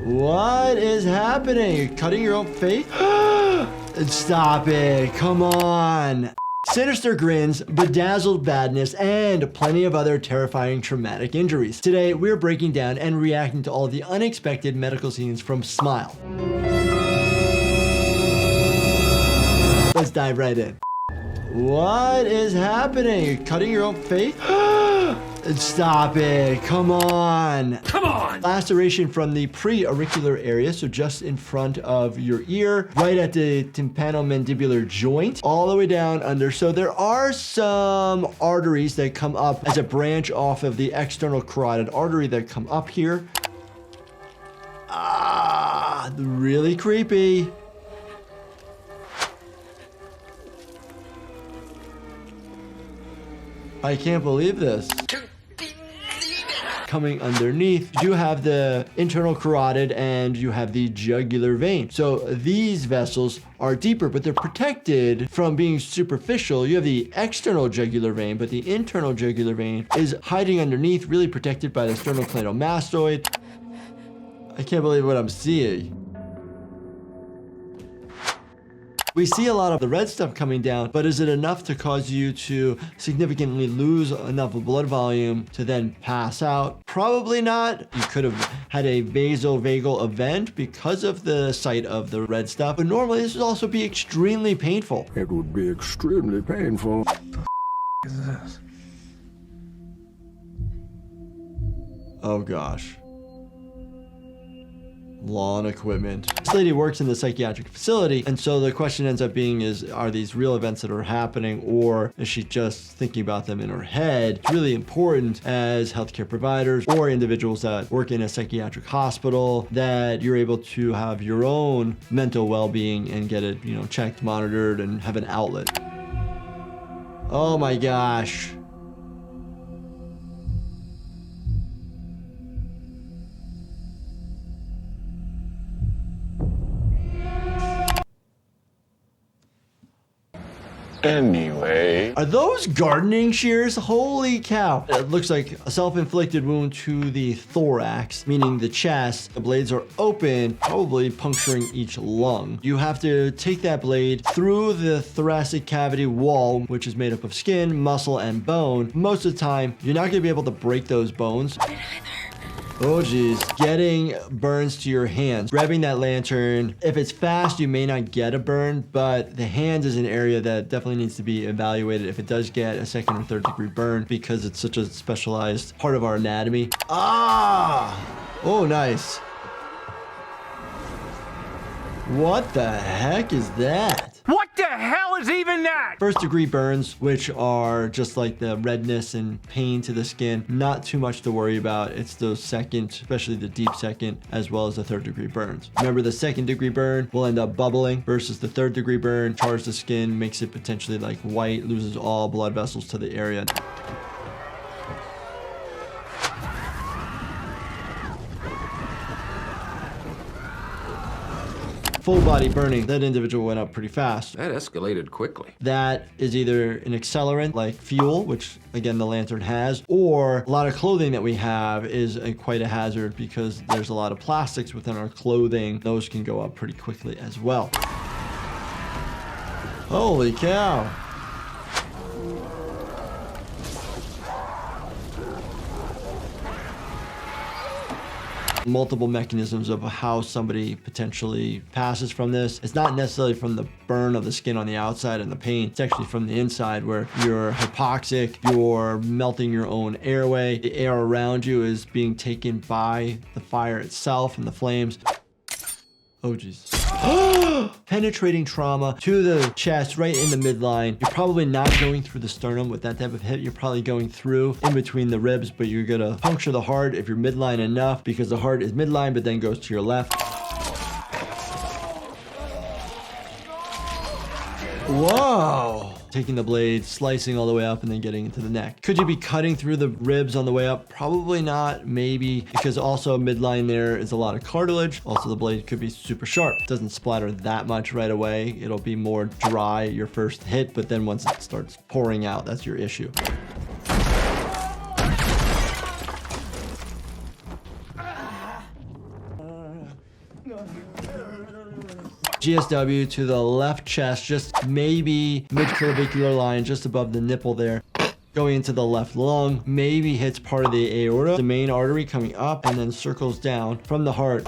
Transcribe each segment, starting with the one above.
What is happening? You're cutting your own face? Stop it. Come on. Sinister grins, bedazzled badness, and plenty of other terrifying traumatic injuries. Today, we're breaking down and reacting to all the unexpected medical scenes from Smile. Let's dive right in. What is happening? You're cutting your own face? Stop it. Come on. Come on. Laceration from the pre-auricular area, so just in front of your ear, right at the tympanomandibular joint, all the way down under. So there are some arteries that come up as a branch off of the external carotid artery that come up here. Ah, really creepy. I can't believe this. Coming underneath, you have the internal carotid and you have the jugular vein. So these vessels are deeper, but they're protected from being superficial. You have the external jugular vein, but the internal jugular vein is hiding underneath, really protected by the sternocleidomastoid. I can't believe what I'm seeing. We see a lot of the red stuff coming down, but is it enough to cause you to significantly lose enough blood volume to then pass out? Probably not. You could have had a vasovagal event because of the sight of the red stuff, but normally this would also be extremely painful. It would be extremely painful. What the is this? Oh gosh. Lawn equipment. This lady works in the psychiatric facility, and so the question ends up being are these real events that are happening, or is she just thinking about them in her head? It's really important as healthcare providers or individuals that work in a psychiatric hospital that you're able to have your own mental well-being and get it, checked, monitored, and have an outlet. Oh my gosh. Anyway. Are those gardening shears? Holy cow. It looks like a self-inflicted wound to the thorax, meaning the chest. The blades are open, probably puncturing each lung. You have to take that blade through the thoracic cavity wall, which is made up of skin, muscle, and bone. Most of the time, you're not gonna be able to break those bones. Oh geez, getting burns to your hands. Grabbing that lantern. If it's fast, you may not get a burn, but the hands is an area that definitely needs to be evaluated if it does get a second or third degree burn because it's such a specialized part of our anatomy. Ah! Oh, nice. What the heck is that? What the hell is even that? First degree burns, which are just like the redness and pain to the skin, not too much to worry about. It's those second, especially the deep second, as well as the third degree burns. Remember, the second degree burn will end up bubbling versus the third degree burn chars the skin, makes it potentially like white, loses all blood vessels to the area. Full body burning. That individual went up pretty fast. That escalated quickly. That is either an accelerant like fuel, which again the lantern has, or a lot of clothing that we have is quite a hazard because there's a lot of plastics within our clothing. Those can go up pretty quickly as well. Holy cow. Multiple mechanisms of how somebody potentially passes from this. It's not necessarily from the burn of the skin on the outside and the pain. It's actually from the inside where you're hypoxic, you're melting your own airway. The air around you is being taken by the fire itself and the flames. Oh geez. Penetrating trauma to the chest, right in the midline. You're probably not going through the sternum with that type of hit. You're probably going through in between the ribs, but you're gonna puncture the heart if you're midline enough because the heart is midline, but then goes to your left. Whoa. Taking the blade, slicing all the way up, and then getting into the neck. Could you be cutting through the ribs on the way up? Probably not, maybe, because also midline there is a lot of cartilage. Also, the blade could be super sharp. It doesn't splatter that much right away. It'll be more dry your first hit, but then once it starts pouring out, that's your issue. GSW to the left chest, just maybe mid-clavicular line, just above the nipple there. Going into the left lung, maybe hits part of the aorta, the main artery coming up, and then circles down from the heart.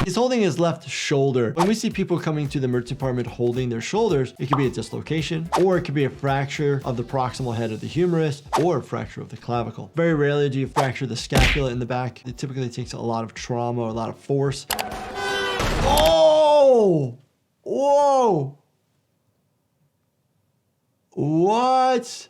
He's holding his left shoulder. When we see people coming to the emergency department holding their shoulders, it could be a dislocation, or it could be a fracture of the proximal head of the humerus, or a fracture of the clavicle. Very rarely do you fracture the scapula in the back. It typically takes a lot of trauma, a lot of force. Oh! Whoa! What?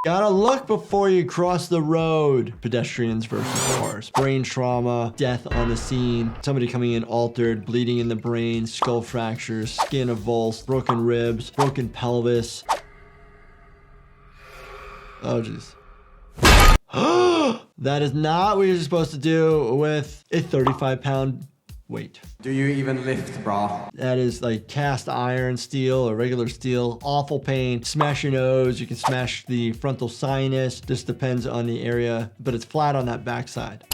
Gotta look before you cross the road. Pedestrians versus cars. Brain trauma, death on the scene, somebody coming in altered, bleeding in the brain, skull fractures, skin avulsed, broken ribs, broken pelvis. Oh, jeez. That is not what you're supposed to do with a 35-pound weight. Do you even lift, brah? That is like cast iron steel or regular steel. Awful pain. Smash your nose. You can smash the frontal sinus. This depends on the area, but it's flat on that backside.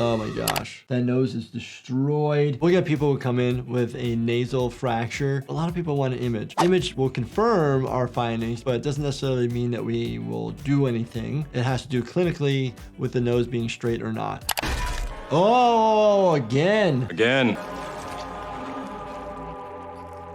Oh my gosh. That nose is destroyed. We'll get people who come in with a nasal fracture. A lot of people want an image. Image will confirm our findings, but it doesn't necessarily mean that we will do anything. It has to do clinically with the nose being straight or not. Oh, again.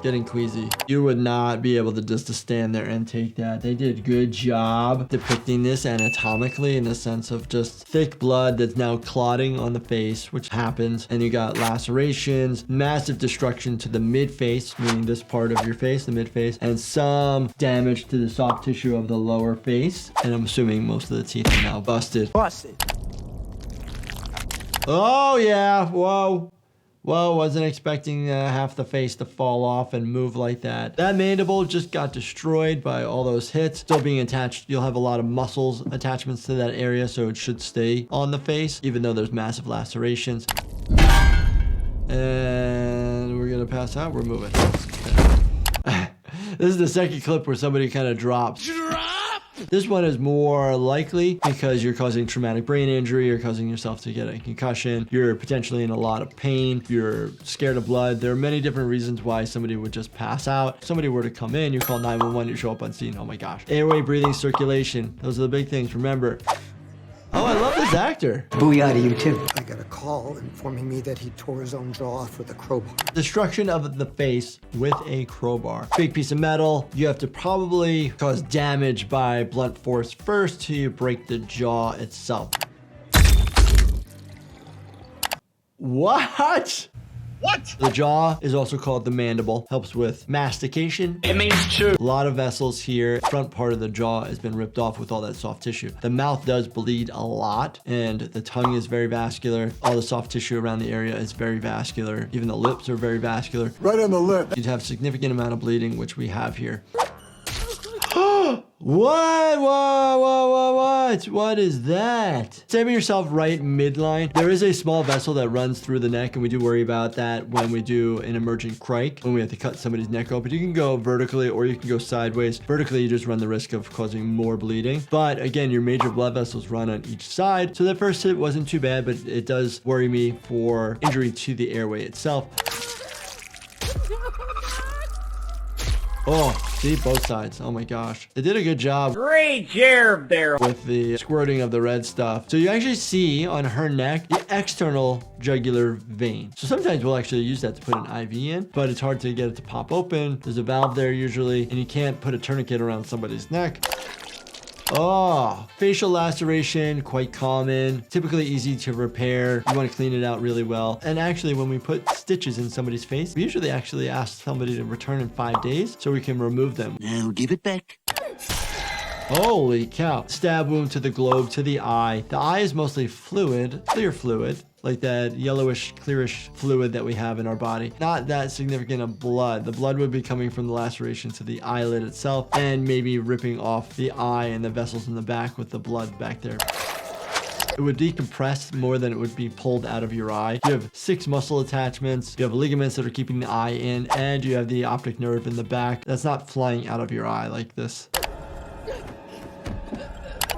Getting queasy. You would not be able to just to stand there and take that. They did a good job depicting this anatomically in the sense of just thick blood that's now clotting on the face, which happens. And you got lacerations, massive destruction to the mid face, meaning this part of your face, the mid face, and some damage to the soft tissue of the lower face. And I'm assuming most of the teeth are now busted. Oh yeah, whoa. Well, wasn't expecting half the face to fall off and move like that. That mandible just got destroyed by all those hits. Still being attached. You'll have a lot of muscles attachments to that area, so it should stay on the face, even though there's massive lacerations. And we're gonna pass out. We're moving. This is the second clip where somebody kind of drops. This one is more likely because you're causing traumatic brain injury, you're causing yourself to get a concussion, you're potentially in a lot of pain, you're scared of blood. There are many different reasons why somebody would just pass out. If somebody were to come in, you call 911, you show up on scene. Oh my gosh. Airway, breathing, circulation. Those are the big things. Remember. Oh, I love this actor. Booyah to you too. I got a call informing me that he tore his own jaw off with a crowbar. Destruction of the face with a crowbar. Big piece of metal. You have to probably cause damage by blunt force first till you break the jaw itself. What? What? The jaw is also called the mandible. Helps with mastication. It means chew. A lot of vessels here. Front part of the jaw has been ripped off with all that soft tissue. The mouth does bleed a lot, and the tongue is very vascular. All the soft tissue around the area is very vascular. Even the lips are very vascular. Right on the lip. You'd have significant amount of bleeding, which we have here. What? What is that? Saving yourself right midline. There is a small vessel that runs through the neck, and we do worry about that when we do an emergent crike, when we have to cut somebody's neck open. You can go vertically or you can go sideways. Vertically, you just run the risk of causing more bleeding. But again, your major blood vessels run on each side. So that first hit wasn't too bad, but it does worry me for injury to the airway itself. Oh, see, both sides. Oh my gosh. They did a good job. Great job there. With the squirting of the red stuff. So you actually see on her neck, the external jugular vein. So sometimes we'll actually use that to put an IV in, but it's hard to get it to pop open. There's a valve there usually, and you can't put a tourniquet around somebody's neck. Oh, facial laceration, quite common, typically easy to repair. You want to clean it out really well. And actually, when we put stitches in somebody's face, we usually actually ask somebody to return in 5 days so we can remove them. Now give it back. Holy cow. Stab wound to the globe, to the eye. The eye is mostly fluid, clear fluid, like that yellowish, clearish fluid that we have in our body. Not that significant of blood. The blood would be coming from the laceration to the eyelid itself and maybe ripping off the eye and the vessels in the back with the blood back there. It would decompress more than it would be pulled out of your eye. You have 6 muscle attachments, you have ligaments that are keeping the eye in, and you have the optic nerve in the back that's not flying out of your eye like this.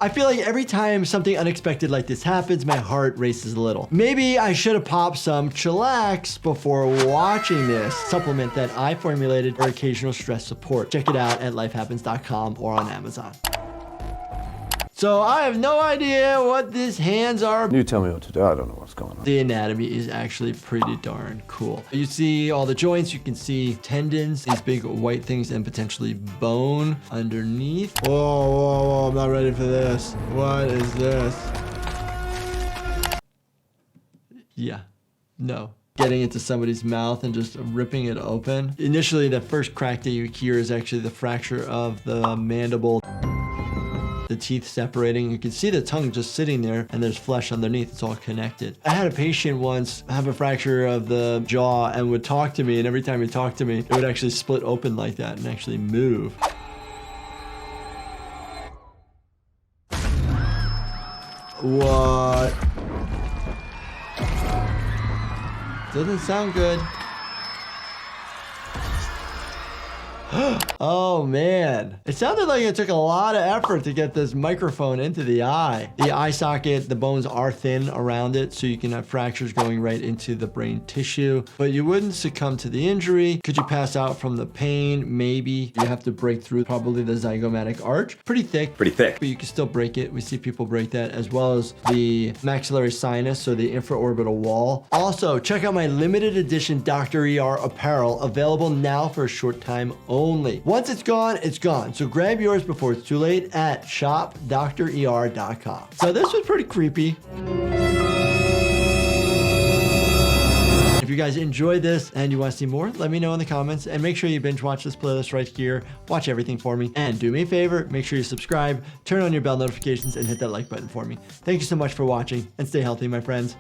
I feel like every time something unexpected like this happens, my heart races a little. Maybe I should have popped some chillax before watching this supplement that I formulated for occasional stress support. Check it out at lifehappens.com or on Amazon. So I have no idea what these hands are. You tell me what to do. I don't know what's going on. The anatomy is actually pretty darn cool. You see all the joints, you can see tendons, these big white things, and potentially bone underneath. Whoa, whoa, whoa, I'm not ready for this. What is this? Yeah, no. Getting into somebody's mouth and just ripping it open. Initially, the first crack that you hear is actually the fracture of the mandible. The teeth separating. You can see the tongue just sitting there and there's flesh underneath. It's all connected. I had a patient once have a fracture of the jaw and would talk to me, and every time he talked to me, it would actually split open like that and actually move. What? Doesn't sound good. Oh man, it sounded like it took a lot of effort to get this microphone into the eye. The eye socket, the bones are thin around it, so you can have fractures going right into the brain tissue, but you wouldn't succumb to the injury. Could you pass out from the pain? Maybe. You have to break through probably the zygomatic arch. Pretty thick, but you can still break it. We see people break that, as well as the maxillary sinus, so the infraorbital wall. Also, check out my limited edition Dr. ER apparel, available now for a short time only. Once it's gone, it's gone. So grab yours before it's too late at shopdrer.com. So this was pretty creepy. If you guys enjoyed this and you want to see more, let me know in the comments, and make sure you binge watch this playlist right here. Watch everything for me, and do me a favor, make sure you subscribe, turn on your bell notifications, and hit that like button for me. Thank you so much for watching, and stay healthy, my friends.